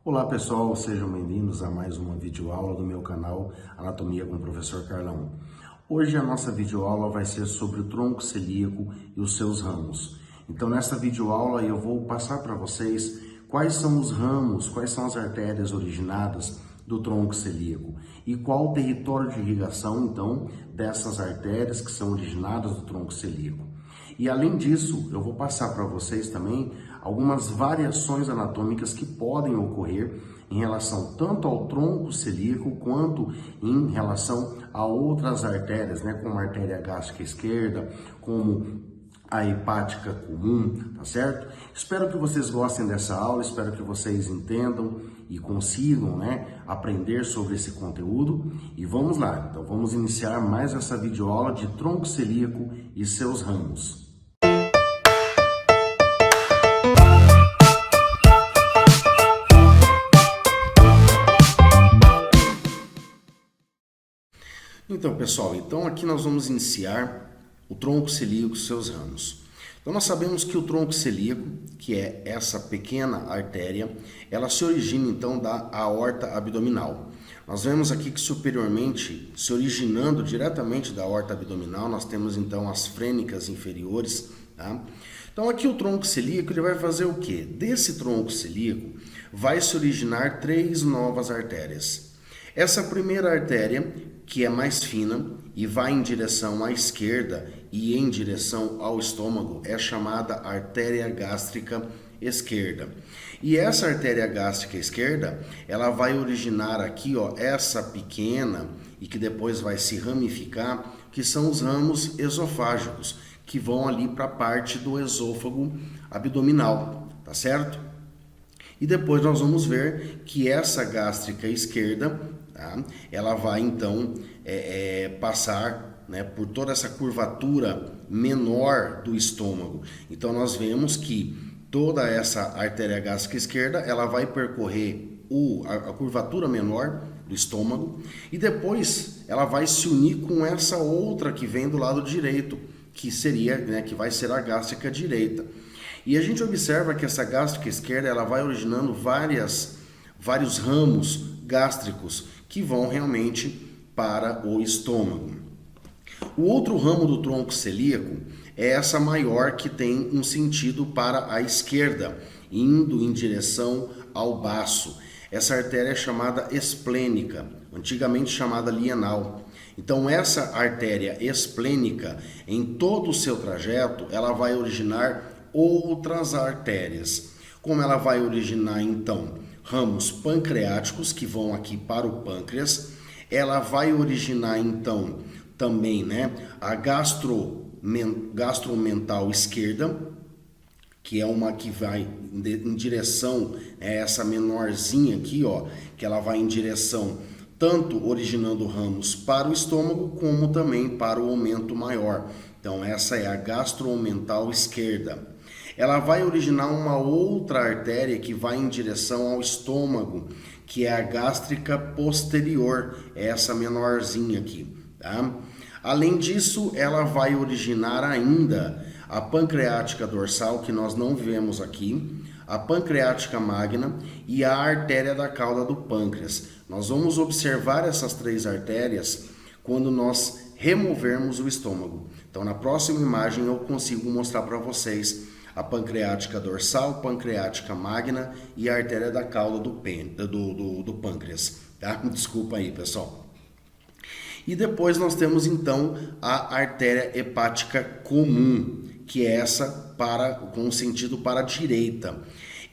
Olá pessoal, sejam bem-vindos a mais uma videoaula do meu canal Anatomia com o Professor Carlão. Hoje a nossa videoaula vai ser sobre o tronco celíaco e os seus ramos. Então nessa videoaula eu vou passar para vocês quais são os ramos, quais são as artérias originadas do tronco celíaco e qual o território de irrigação então dessas artérias que são originadas do tronco celíaco. E além disso, eu vou passar para vocês também algumas variações anatômicas que podem ocorrer em relação tanto ao tronco celíaco quanto em relação a outras artérias, como a artéria gástrica esquerda, como a hepática comum, tá certo? Espero que vocês gostem dessa aula, espero que vocês entendam e consigam, aprender sobre esse conteúdo. E vamos lá, então vamos iniciar mais essa videoaula de tronco celíaco e seus ramos. Então, pessoal, aqui nós vamos iniciar o tronco celíaco e seus ramos. Então, nós sabemos que o tronco celíaco, que é essa pequena artéria, ela se origina, então, da aorta abdominal. Nós vemos aqui que superiormente, se originando diretamente da aorta abdominal, nós temos, então, as frênicas inferiores, tá? Então, aqui o tronco celíaco, ele vai fazer o quê? Desse tronco celíaco, vai se originar 3 novas artérias. Essa primeira artéria, que é mais fina e vai em direção à esquerda e em direção ao estômago, é chamada artéria gástrica esquerda. E essa artéria gástrica esquerda, ela vai originar aqui, essa pequena e que depois vai se ramificar, que são os ramos esofágicos, que vão ali para a parte do esôfago abdominal, tá certo? E depois nós vamos ver que essa gástrica esquerda, tá? Ela vai então passar, por toda essa curvatura menor do estômago. Então nós vemos que toda essa artéria gástrica esquerda, ela vai percorrer a curvatura menor do estômago e depois ela vai se unir com essa outra que vem do lado direito, que seria, que vai ser a gástrica direita. E a gente observa que essa gástrica esquerda, ela vai originando vários ramos gástricos que vão realmente para o estômago. O outro ramo do tronco celíaco é essa maior, que tem um sentido para a esquerda, indo em direção ao baço. Essa artéria é chamada esplênica, antigamente chamada lienal. Então essa artéria esplênica, em todo o seu trajeto, ela vai originar outras artérias. Como ela vai originar então ramos pancreáticos que vão aqui para o pâncreas, ela vai originar então também, a gastromental esquerda, que é uma que vai em direção essa menorzinha aqui, que ela vai em direção tanto originando ramos para o estômago como também para o aumento maior. Então essa é a gastromental esquerda. Ela vai originar uma outra artéria que vai em direção ao estômago, que é a gástrica posterior, essa menorzinha aqui, tá? Além disso, ela vai originar ainda a pancreática dorsal, que nós não vemos aqui, a pancreática magna e a artéria da cauda do pâncreas. Nós vamos observar essas 3 artérias quando nós removermos o estômago. Então, na próxima imagem eu consigo mostrar para vocês a pancreática dorsal, pancreática magna e a artéria da cauda do pâncreas, tá? Desculpa aí, pessoal. E depois nós temos então a artéria hepática comum, que é essa com sentido para a direita.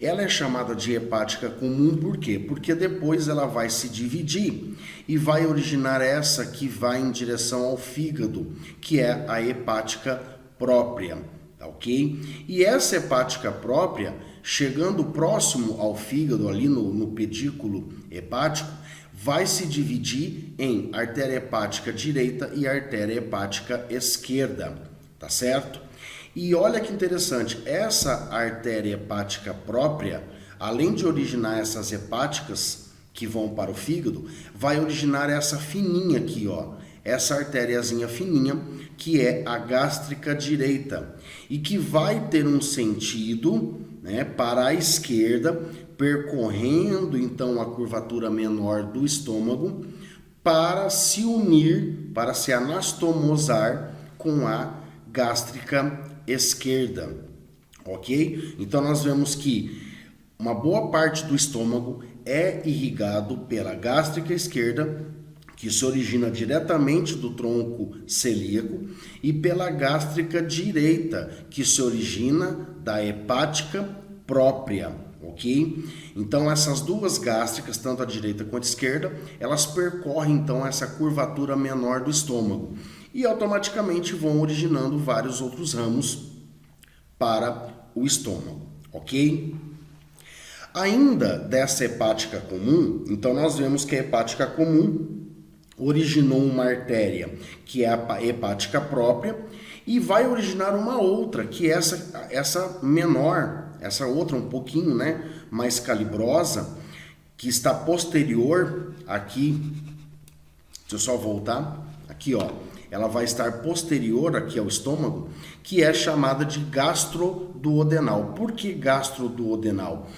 Ela é chamada de hepática comum por quê? Porque depois ela vai se dividir e vai originar essa que vai em direção ao fígado, que é a hepática própria. Ok? E essa hepática própria, chegando próximo ao fígado, ali no pedículo hepático, vai se dividir em artéria hepática direita e artéria hepática esquerda, tá certo? E olha que interessante, essa artéria hepática própria, além de originar essas hepáticas que vão para o fígado, vai originar essa fininha aqui, essa artériazinha fininha, que é a gástrica direita, e que vai ter um sentido, para a esquerda, percorrendo então a curvatura menor do estômago para se unir, para se anastomosar com a gástrica esquerda, ok? Então nós vemos que uma boa parte do estômago é irrigado pela gástrica esquerda, que se origina diretamente do tronco celíaco, e pela gástrica direita, que se origina da hepática própria, ok? Então essas duas gástricas, tanto a direita quanto a esquerda, elas percorrem então essa curvatura menor do estômago e automaticamente vão originando vários outros ramos para o estômago, ok? Ainda dessa hepática comum, então nós vemos que a hepática comum originou uma artéria que é a hepática própria e vai originar uma outra, que é essa menor, essa outra um pouquinho, né, mais calibrosa, que está posterior aqui. Deixa eu só voltar aqui, ó. Ela vai estar posterior aqui ao estômago, que é chamada de gastroduodenal. Por que gastroduodenal?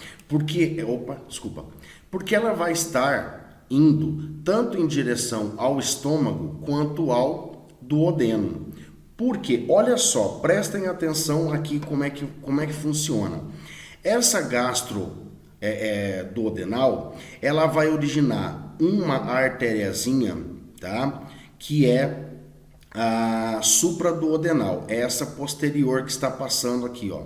Porque ela vai estar indo tanto em direção ao estômago quanto ao duodeno. Porque, olha só, prestem atenção aqui como é que funciona. Essa duodenal, ela vai originar uma artériazinha, tá? Que é a supraduodenal, é essa posterior que está passando aqui, ó.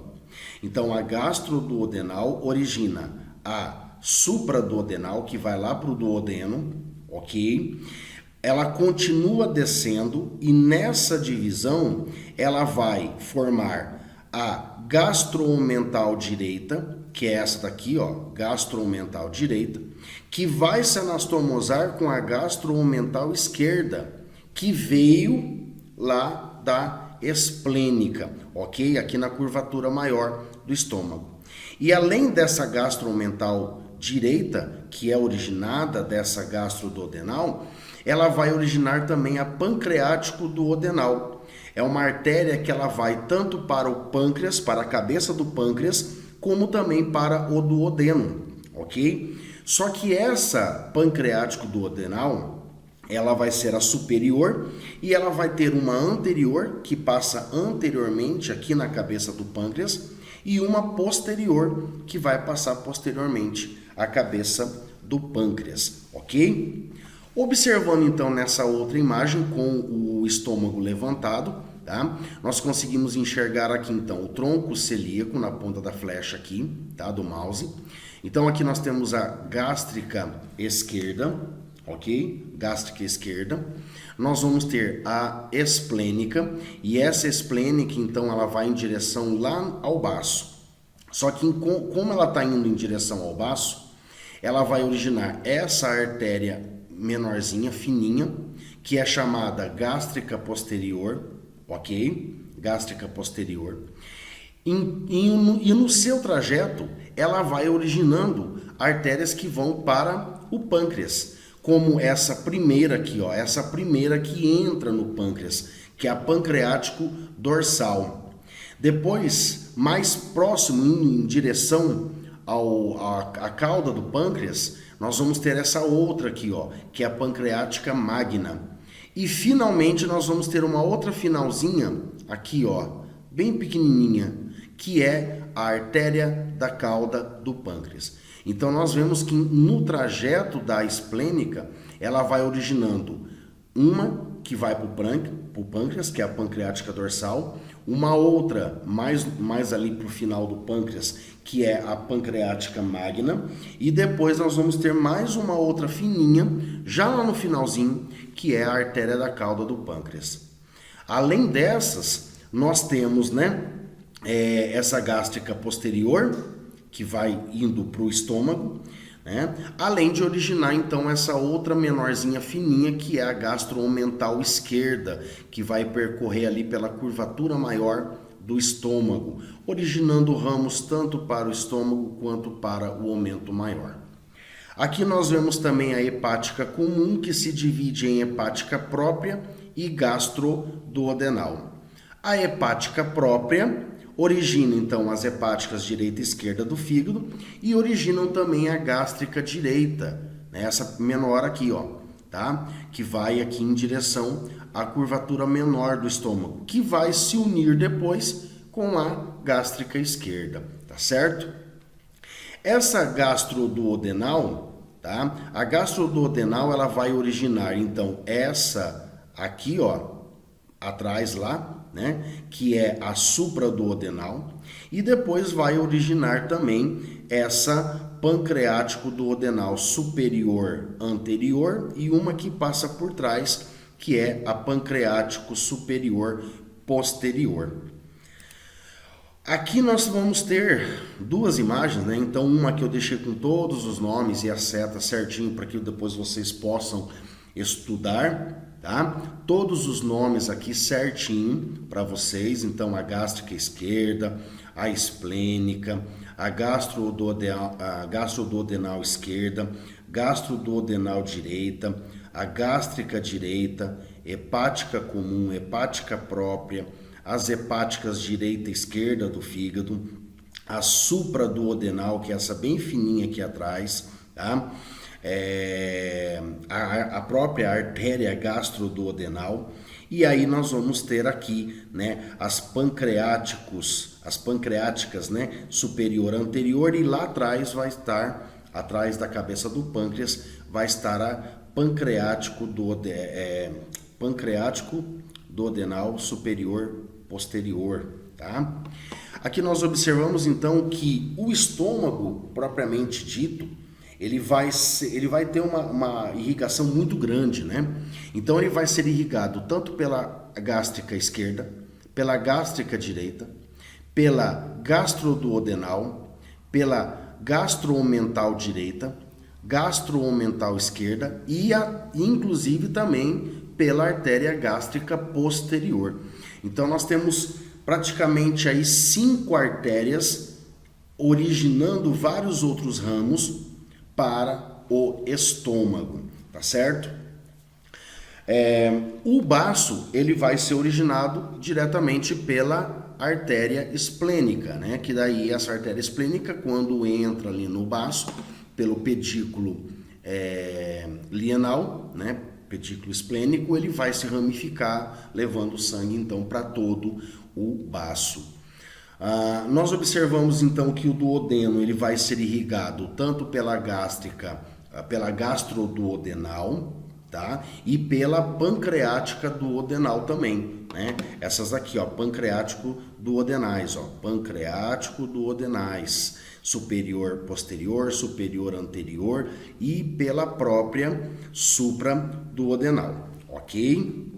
Então, a gastroduodenal origina a supraduodenal, que vai lá para o duodeno, ok? Ela continua descendo e nessa divisão ela vai formar a gastroomental direita, que é essa daqui, ó, gastroomental direita, que vai se anastomosar com a gastroomental esquerda, que veio lá da esplênica, ok? Aqui na curvatura maior do estômago. E além dessa gastroomental direita, que é originada dessa gastroduodenal, ela vai originar também a pancreático-duodenal. É uma artéria que ela vai tanto para o pâncreas, para a cabeça do pâncreas, como também para o duodeno, ok? Só que essa pancreático-duodenal, ela vai ser a superior e ela vai ter uma anterior, que passa anteriormente aqui na cabeça do pâncreas, e uma posterior, que vai passar posteriormente à cabeça do pâncreas, ok? Observando então nessa outra imagem com o estômago levantado, tá? Nós conseguimos enxergar aqui então o tronco celíaco na ponta da flecha aqui, tá? Do mouse. Então aqui nós temos a gástrica esquerda, ok? Gástrica esquerda. Nós vamos ter a esplênica, e essa esplênica então ela vai em direção lá ao baço. Só que como ela está indo em direção ao baço, ela vai originar essa artéria menorzinha, fininha, que é chamada gástrica posterior, ok? Gástrica posterior. E no seu trajeto, ela vai originando artérias que vão para o pâncreas, como essa primeira aqui, ó, essa primeira que entra no pâncreas, que é a pancreático dorsal. Depois, mais próximo, indo em direção à cauda do pâncreas, nós vamos ter essa outra aqui, ó, que é a pancreática magna. E finalmente nós vamos ter uma outra finalzinha aqui, ó, bem pequenininha, que é a artéria da cauda do pâncreas. Então nós vemos que no trajeto da esplênica, ela vai originando uma que vai para o pâncreas, que é a pancreática dorsal, uma outra mais ali para o final do pâncreas, que é a pancreática magna, e depois nós vamos ter mais uma outra fininha, já lá no finalzinho, que é a artéria da cauda do pâncreas. Além dessas, nós temos, né, essa gástrica posterior, que vai indo para o estômago, né? Além de originar então essa outra menorzinha fininha, que é a gastroomental esquerda, que vai percorrer ali pela curvatura maior do estômago, originando ramos tanto para o estômago quanto para o aumento maior. Aqui nós vemos também a hepática comum, que se divide em hepática própria e gastroduodenal. A hepática própria origina então as hepáticas direita e esquerda do fígado e originam também a gástrica direita, né? Essa menor aqui, ó, tá? Que vai aqui em direção à curvatura menor do estômago, que vai se unir depois com a gástrica esquerda, tá certo? Essa gastroduodenal, tá? A gastroduodenal ela vai originar então essa aqui, ó, atrás lá, né, que é a supraduodenal, e depois vai originar também essa pancreático duodenal superior anterior e uma que passa por trás, que é a pancreático superior posterior. Aqui nós vamos ter duas imagens, né? Então uma que eu deixei com todos os nomes e a seta certinho para que depois vocês possam estudar, tá? Todos os nomes aqui certinho para vocês. Então a gástrica esquerda, a esplênica, a gastroduodenal esquerda, gastroduodenal direita, a gástrica direita, hepática comum, hepática própria, as hepáticas direita e esquerda do fígado, a supraduodenal, que é essa bem fininha aqui atrás, tá? A própria artéria gastroduodenal, e aí nós vamos ter aqui, né, as pancreáticas, né, superior anterior, e lá atrás vai estar, atrás da cabeça do pâncreas, vai estar a pancreático duodenal superior posterior, tá? Aqui nós observamos então que o estômago propriamente dito, ele vai ter uma irrigação muito grande, né? Então ele vai ser irrigado tanto pela gástrica esquerda, pela gástrica direita, pela gastroduodenal, pela gastroomental direita, gastroomental esquerda e inclusive também pela artéria gástrica posterior. Então nós temos praticamente aí 5 artérias originando vários outros ramos para o estômago, tá certo? O baço ele vai ser originado diretamente pela artéria esplênica, né? Que daí essa artéria esplênica, quando entra ali no baço, pelo pedículo lienal, né? Pedículo esplênico, ele vai se ramificar, levando o sangue então para todo o baço. Nós observamos então que o duodeno ele vai ser irrigado tanto pela gástrica, pela gastroduodenal, tá? E pela pancreática duodenal também, né? Essas aqui, ó, pancreático duodenais, ó, pancreático duodenais, superior posterior, superior anterior e pela própria supraduodenal, ok?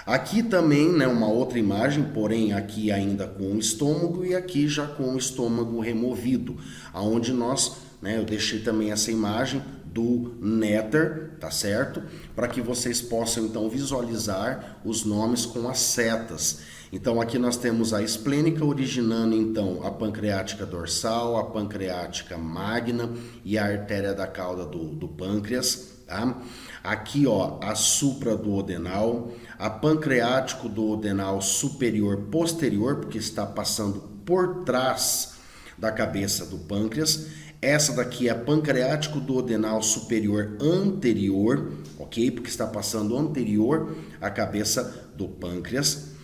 Aqui também, né, uma outra imagem, porém aqui ainda com o estômago e aqui já com o estômago removido, aonde nós, né, eu deixei também essa imagem do néter, tá certo? Para que vocês possam então visualizar os nomes com as setas. Então aqui nós temos a esplênica originando então a pancreática dorsal, a pancreática magna e a artéria da cauda do pâncreas, tá? Aqui, ó, a supraduodenal, a pancreático duodenal superior posterior, porque está passando por trás da cabeça do pâncreas. Essa daqui é a pancreático duodenal superior anterior, ok? Porque está passando anterior à cabeça do pâncreas.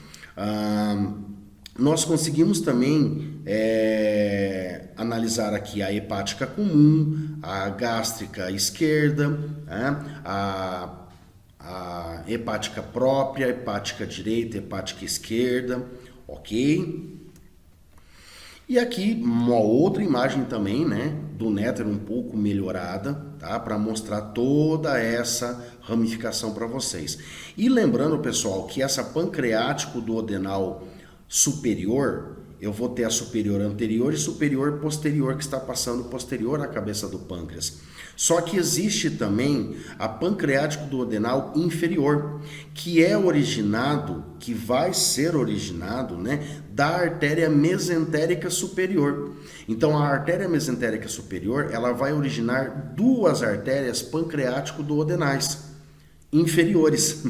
Nós conseguimos também analisar aqui a hepática comum, a gástrica esquerda, né? A hepática própria, a hepática direita, a hepática esquerda, ok? E aqui uma outra imagem também, né, do néter um pouco melhorada, tá? Para mostrar toda essa ramificação para vocês. E lembrando, pessoal, que essa pancreático duodenal superior, eu vou ter a superior anterior e superior posterior, que está passando posterior à cabeça do pâncreas. Só que existe também a pancreático duodenal inferior, que é originado, que vai ser originado, né, da artéria mesentérica superior. Então a artéria mesentérica superior, ela vai originar duas artérias pancreático duodenais inferiores,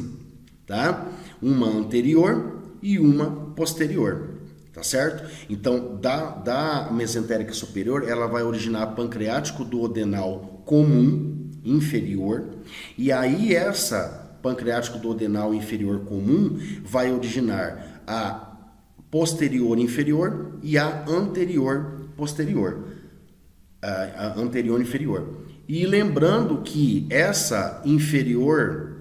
tá? Uma anterior e uma posterior. tá certo? Então, da mesentérica superior, ela vai originar pancreático duodenal comum inferior, e aí essa pancreático duodenal inferior comum vai originar a posterior inferior e a anterior posterior, a anterior inferior. E lembrando que essa inferior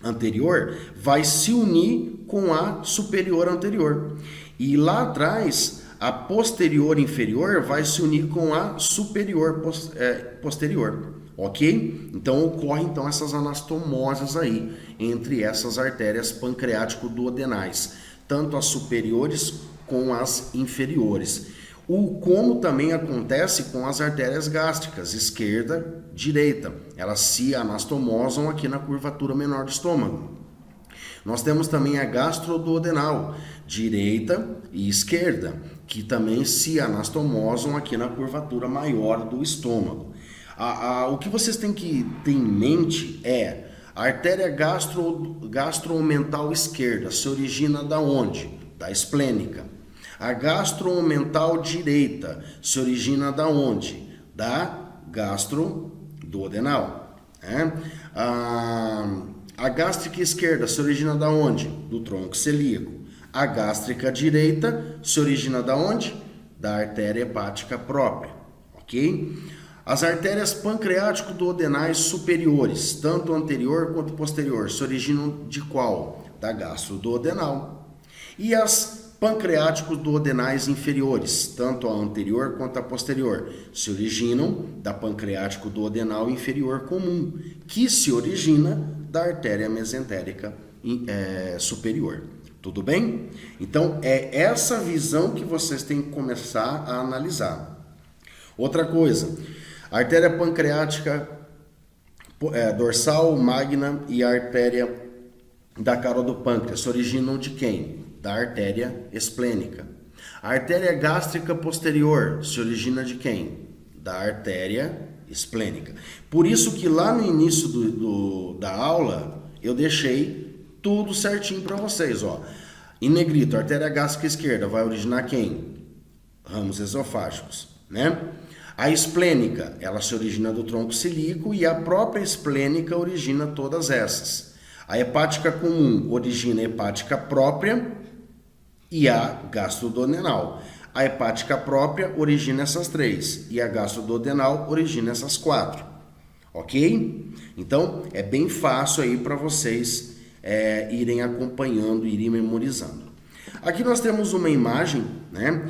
anterior vai se unir com a superior anterior. E lá atrás, a posterior inferior vai se unir com a superior posterior. Ok? Então ocorrem então essas anastomoses aí entre essas artérias pancreático-duodenais, tanto as superiores com as inferiores. Como também acontece com as artérias gástricas, esquerda, direita. Elas se anastomosam aqui na curvatura menor do estômago. Nós temos também a gastroduodenal, direita e esquerda, que também se anastomosam aqui na curvatura maior do estômago. O que vocês têm que ter em mente é a artéria gastroomental esquerda se origina da onde? Da esplênica. A gastroomental direita se origina da onde? Da gastroduodenal. A gástrica esquerda se origina da onde? Do tronco celíaco. A gástrica direita se origina da onde? Da artéria hepática própria, ok? As artérias pancreático-duodenais superiores, tanto anterior quanto posterior, se originam de qual? Da gastroduodenal. E as pancreáticos duodenais inferiores, tanto a anterior quanto a posterior, se originam da pancreático duodenal inferior comum, que se origina da artéria mesentérica superior. Tudo bem? Então, é essa visão que vocês têm que começar a analisar. Outra coisa, a artéria pancreática dorsal, magna e a artéria da cárola do pâncreas se originam de quem? Da artéria esplênica. A artéria gástrica posterior se origina de quem? Da artéria esplênica. Por isso que lá no início da aula eu deixei tudo certinho para vocês, ó. Em negrito, a artéria gástrica esquerda vai originar quem? Ramos esofágicos, né? A esplênica, ela se origina do tronco celíaco e a própria esplênica origina todas essas. A hepática comum origina a hepática própria e a gastroduodenal. A hepática própria origina essas três e a gastroduodenal origina essas quatro. Ok? Então, é bem fácil aí para vocês irem acompanhando, irem memorizando. Aqui nós temos uma imagem, né,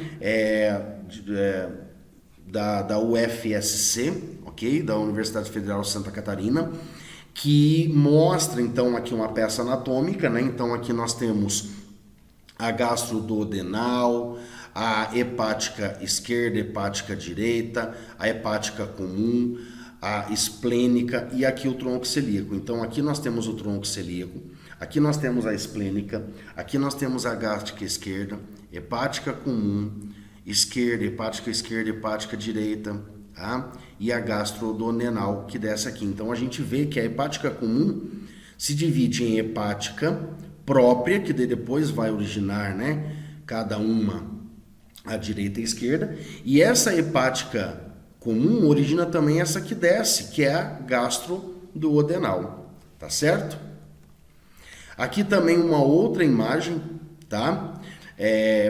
da UFSC, ok? Da Universidade Federal de Santa Catarina, que mostra então aqui uma peça anatômica, né? Então aqui nós temos a gastroduodenal, a hepática esquerda, hepática direita, a hepática comum, a esplênica e aqui o tronco celíaco. Então aqui nós temos o tronco celíaco, aqui nós temos a esplênica, aqui nós temos a gástrica esquerda, hepática comum, esquerda, hepática direita, tá? E a gastroduodenal que desce aqui. Então a gente vê que a hepática comum se divide em hepática própria, que depois vai originar, né, cada uma à direita e à esquerda, e essa hepática comum origina também essa que desce, que é a gastroduodenal, tá certo? Aqui também uma outra imagem, tá?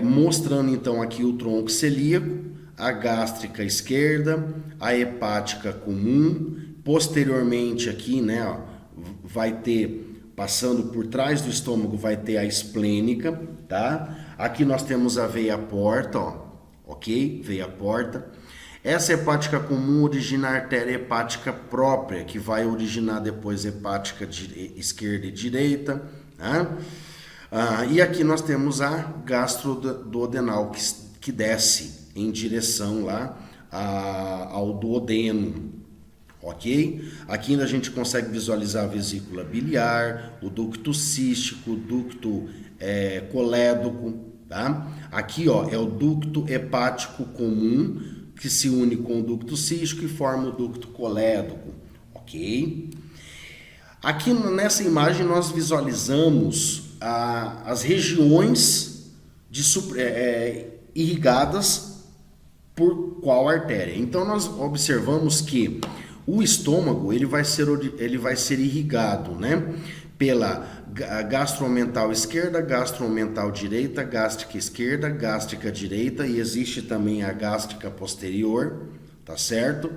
Mostrando então aqui o tronco celíaco, a gástrica esquerda, a hepática comum, posteriormente aqui, né, ó, vai ter, passando por trás do estômago, vai ter a esplênica, tá? Aqui nós temos a veia porta, ó, ok? Veia porta. Essa hepática comum origina a artéria hepática própria, que vai originar depois hepática esquerda e direita, tá? E aqui nós temos a gastroduodenal, que desce em direção lá ao duodeno, ok? Aqui a gente consegue visualizar a vesícula biliar, o ducto cístico, o ducto colédoco, tá? Aqui, ó, é o ducto hepático comum que se une com o ducto cístico e forma o ducto colédoco, ok? Aqui nessa imagem nós visualizamos as regiões irrigadas por qual artéria? Então nós observamos que o estômago ele vai ser irrigado, né, pela gastromental esquerda, gastromental direita, gástrica esquerda, gástrica direita, e existe também a gástrica posterior, tá certo?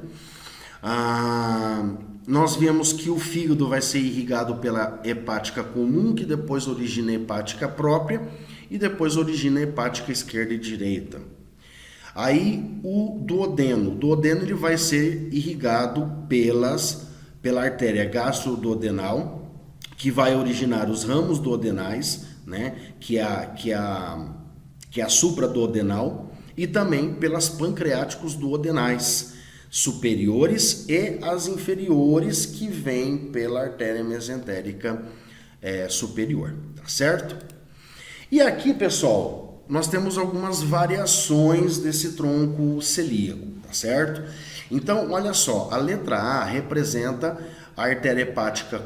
Nós vemos que o fígado vai ser irrigado pela hepática comum, que depois origina a hepática própria e depois origina a hepática esquerda e direita. Aí o duodeno ele vai ser irrigado pela artéria gastroduodenal, que vai originar os ramos duodenais, né, que é a supraduodenal, e também pelas pancreáticos duodenais superiores e as inferiores, que vêm pela artéria mesentérica superior, tá certo? E aqui, pessoal, nós temos algumas variações desse tronco celíaco, tá certo? Então, olha só, a letra A representa a artéria hepática,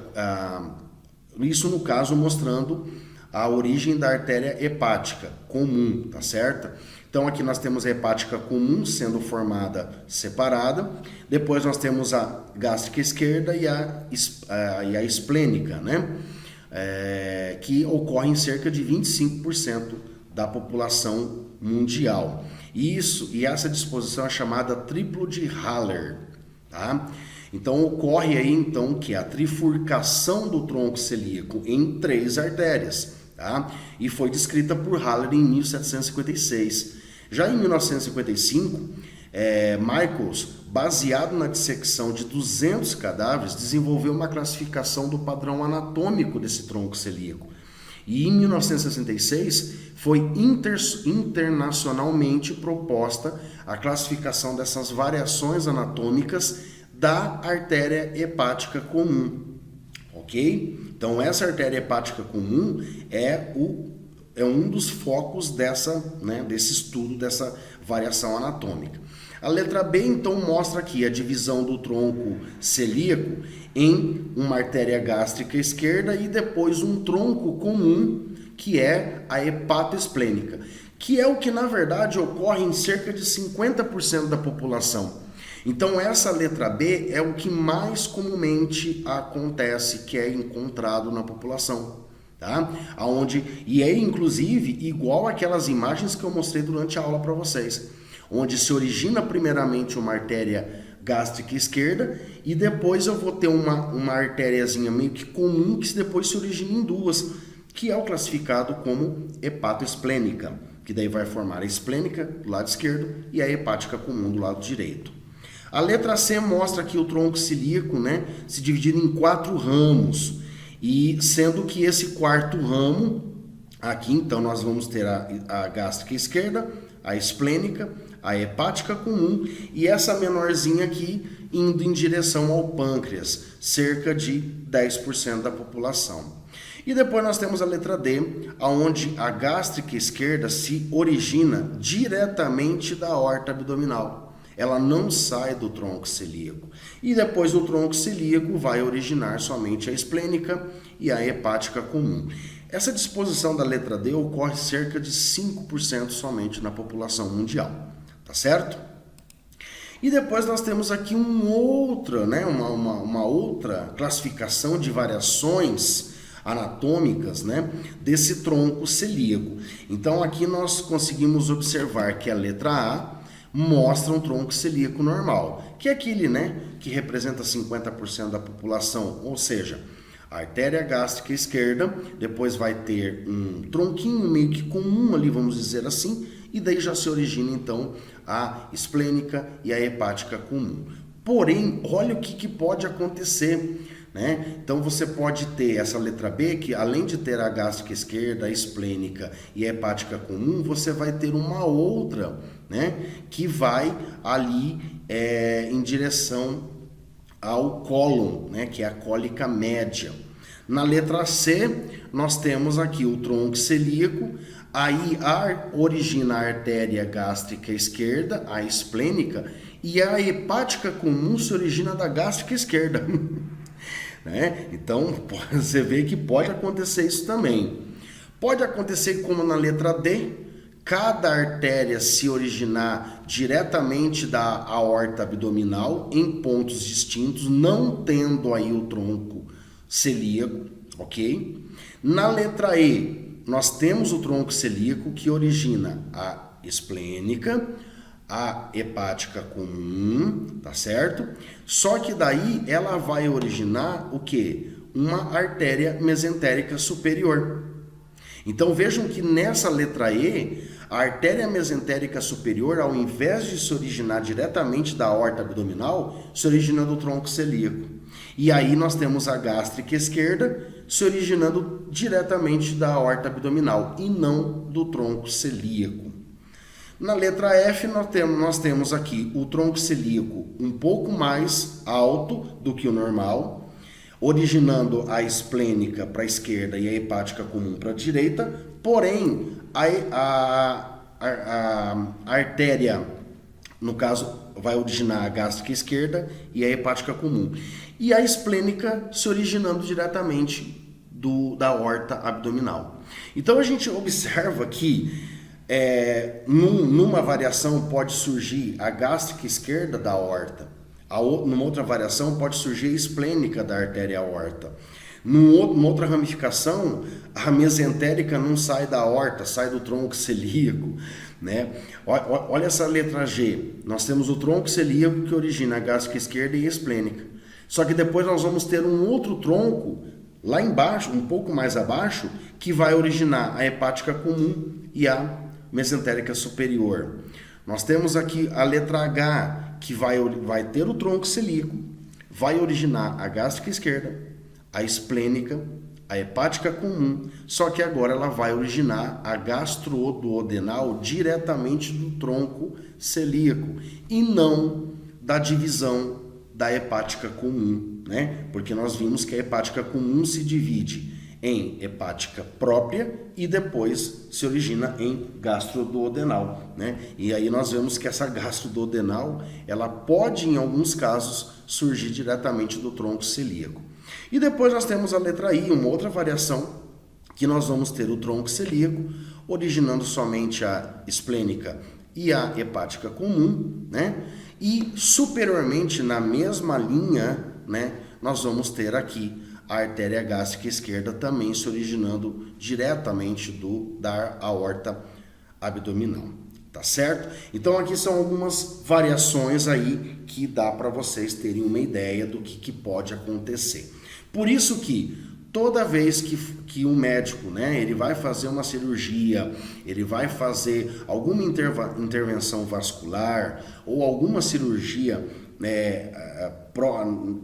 isso no caso mostrando a origem da artéria hepática comum, tá certo? Então aqui nós temos a hepática comum sendo formada separada, depois nós temos a gástrica esquerda e a esplênica, né? Que ocorre em cerca de 25% da população mundial. E essa disposição é chamada triplo de Haller, tá? Então ocorre aí então que a trifurcação do tronco celíaco em 3 artérias, tá? E foi descrita por Haller em 1756. Já em 1955, Michaels, baseado na dissecção de 200 cadáveres, desenvolveu uma classificação do padrão anatômico desse tronco celíaco. E em 1966 foi internacionalmente proposta a classificação dessas variações anatômicas da artéria hepática comum, ok? Então essa artéria hepática comum é um dos focos desse estudo, dessa variação anatômica. A letra B, então, mostra aqui a divisão do tronco celíaco em uma artéria gástrica esquerda e depois um tronco comum, que é a hepatoesplênica, que é o que, na verdade, ocorre em cerca de 50% da população. Então, essa letra B é o que mais comumente acontece, que é encontrado na população. Tá? E é inclusive igual aquelas imagens que eu mostrei durante a aula para vocês, onde se origina primeiramente uma artéria gástrica esquerda e depois eu vou ter uma artériazinha meio que comum que depois se origina em 2, que é o classificado como hepatoesplênica, que daí vai formar a esplênica do lado esquerdo e a hepática comum do lado direito. A letra C mostra aqui o tronco celíaco, né, se dividindo em 4 ramos. E sendo que esse 4º ramo, aqui então nós vamos ter a gástrica esquerda, a esplênica, a hepática comum e essa menorzinha aqui indo em direção ao pâncreas, cerca de 10% da população. E depois nós temos a letra D, onde a gástrica esquerda se origina diretamente da aorta abdominal. Ela não sai do tronco celíaco. E depois do tronco celíaco vai originar somente a esplênica e a hepática comum. Essa disposição da letra D ocorre cerca de 5% somente na população mundial. Tá certo? E depois nós temos aqui uma outra classificação de variações anatômicas, né, desse tronco celíaco. Então aqui nós conseguimos observar que a letra A mostra um tronco celíaco normal, que é aquele, né, que representa 50% da população, ou seja, a artéria gástrica esquerda, depois vai ter um tronquinho meio que comum ali, vamos dizer assim, e daí já se origina então a esplênica e a hepática comum. Porém, olha o que pode acontecer, né? Então você pode ter essa letra B, que além de ter a gástrica esquerda, a esplênica e a hepática comum, você vai ter uma outra, né, que vai ali em direção ao cólon, né, que é a cólica média. Na letra C, nós temos aqui o tronco celíaco, aí origina a artéria gástrica esquerda, a esplênica, e a hepática comum se origina da gástrica esquerda. Né? Então, você vê que pode acontecer isso também. Pode acontecer como na letra D, cada artéria se originar diretamente da aorta abdominal em pontos distintos, não tendo aí o tronco celíaco, ok? Na letra E, nós temos o tronco celíaco que origina a esplênica, a hepática comum, tá certo? Só que daí ela vai originar o quê? Uma artéria mesentérica superior. Então vejam que nessa letra E, a artéria mesentérica superior, ao invés de se originar diretamente da aorta abdominal, se origina do tronco celíaco. E aí nós temos a gástrica esquerda se originando diretamente da aorta abdominal e não do tronco celíaco. Na letra F nós temos aqui o tronco celíaco um pouco mais alto do que o normal, originando a esplênica para a esquerda e a hepática comum para a direita, porém a artéria, no caso, vai originar a gástrica esquerda e a hepática comum. E a esplênica se originando diretamente da aorta abdominal. Então a gente observa que numa variação pode surgir a gástrica esquerda da aorta, numa outra variação pode surgir a esplênica da artéria aorta. Numa outra ramificação, a mesentérica não sai da aorta, sai do tronco celíaco, né? Olha essa letra G. Nós temos o tronco celíaco que origina a gástrica esquerda e a esplênica. Só que depois nós vamos ter um outro tronco lá embaixo, um pouco mais abaixo, que vai originar a hepática comum e a mesentérica superior. Nós temos aqui a letra H, que vai ter o tronco celíaco, vai originar a gástrica esquerda, a esplênica, a hepática comum, só que agora ela vai originar a gastroduodenal diretamente do tronco celíaco e não da divisão da hepática comum, né? Porque nós vimos que a hepática comum se divide em hepática própria e depois se origina em gastroduodenal, né? E aí nós vemos que essa gastroduodenal, ela pode em alguns casos surgir diretamente do tronco celíaco. E depois nós temos a letra I, uma outra variação, que nós vamos ter o tronco celíaco originando somente a esplênica e a hepática comum, né? E superiormente na mesma linha, né, nós vamos ter aqui a artéria gástrica esquerda também se originando diretamente da aorta abdominal, tá certo? Então aqui são algumas variações aí que dá para vocês terem uma ideia do que pode acontecer. Por isso que toda vez que um médico, né, ele vai fazer uma cirurgia, ele vai fazer alguma intervenção vascular ou alguma cirurgia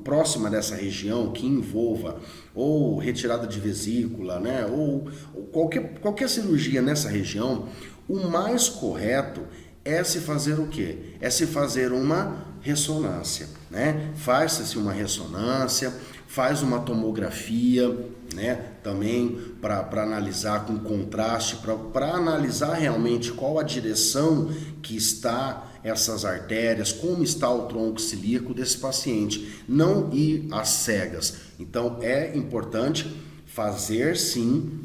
próxima dessa região que envolva ou retirada de vesícula, né, ou qualquer cirurgia nessa região, o mais correto é se fazer o quê? É se fazer uma ressonância, né? Faz-se uma ressonância, faz uma tomografia, né? Também para analisar com contraste, para analisar realmente qual a direção que está essas artérias, como está o tronco celíaco desse paciente, não ir às cegas. Então é importante fazer sim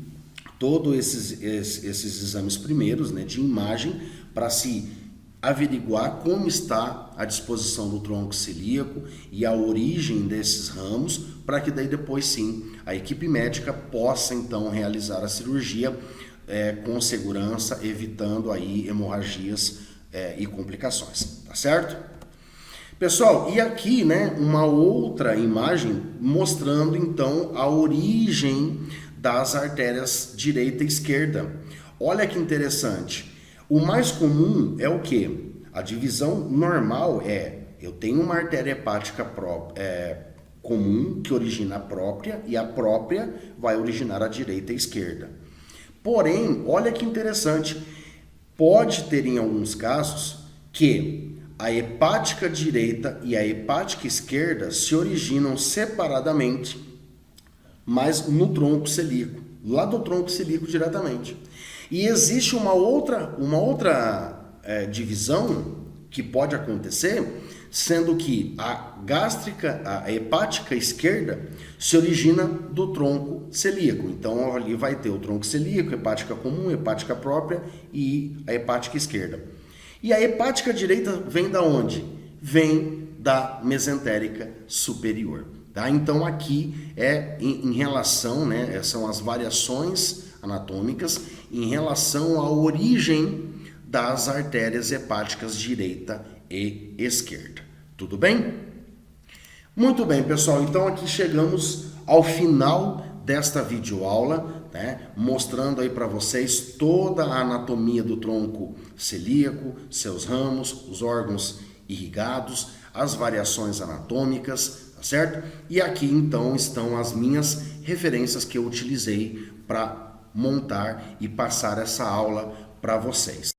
todos esses exames primeiros, né, de imagem, para se averiguar como está a disposição do tronco celíaco e a origem desses ramos, para que daí depois sim a equipe médica possa então realizar a cirurgia com segurança, evitando aí hemorragias e complicações, tá certo? Pessoal, e aqui, né, uma outra imagem mostrando então a origem das artérias direita e esquerda. Olha que interessante. O mais comum é o quê? A divisão normal eu tenho uma artéria hepática comum que origina a própria e a própria vai originar a direita e a esquerda. Porém, olha que interessante, pode ter em alguns casos que a hepática direita e a hepática esquerda se originam separadamente, mas no tronco celíaco, lá do tronco celíaco diretamente. E existe uma outra divisão que pode acontecer sendo que a gástrica, a hepática esquerda, se origina do tronco celíaco. Então ali vai ter o tronco celíaco, hepática comum, hepática própria e a hepática esquerda. E a hepática direita vem da onde? Vem da mesentérica superior. Tá? Então aqui é em relação, né, são as variações anatômicas em relação à origem das artérias hepáticas direita e esquerda. Tudo bem? Muito bem, pessoal. Então aqui chegamos ao final desta videoaula, né, mostrando aí para vocês toda a anatomia do tronco celíaco, seus ramos, os órgãos irrigados, as variações anatômicas, tá certo? E aqui então estão as minhas referências que eu utilizei para montar e passar essa aula para vocês.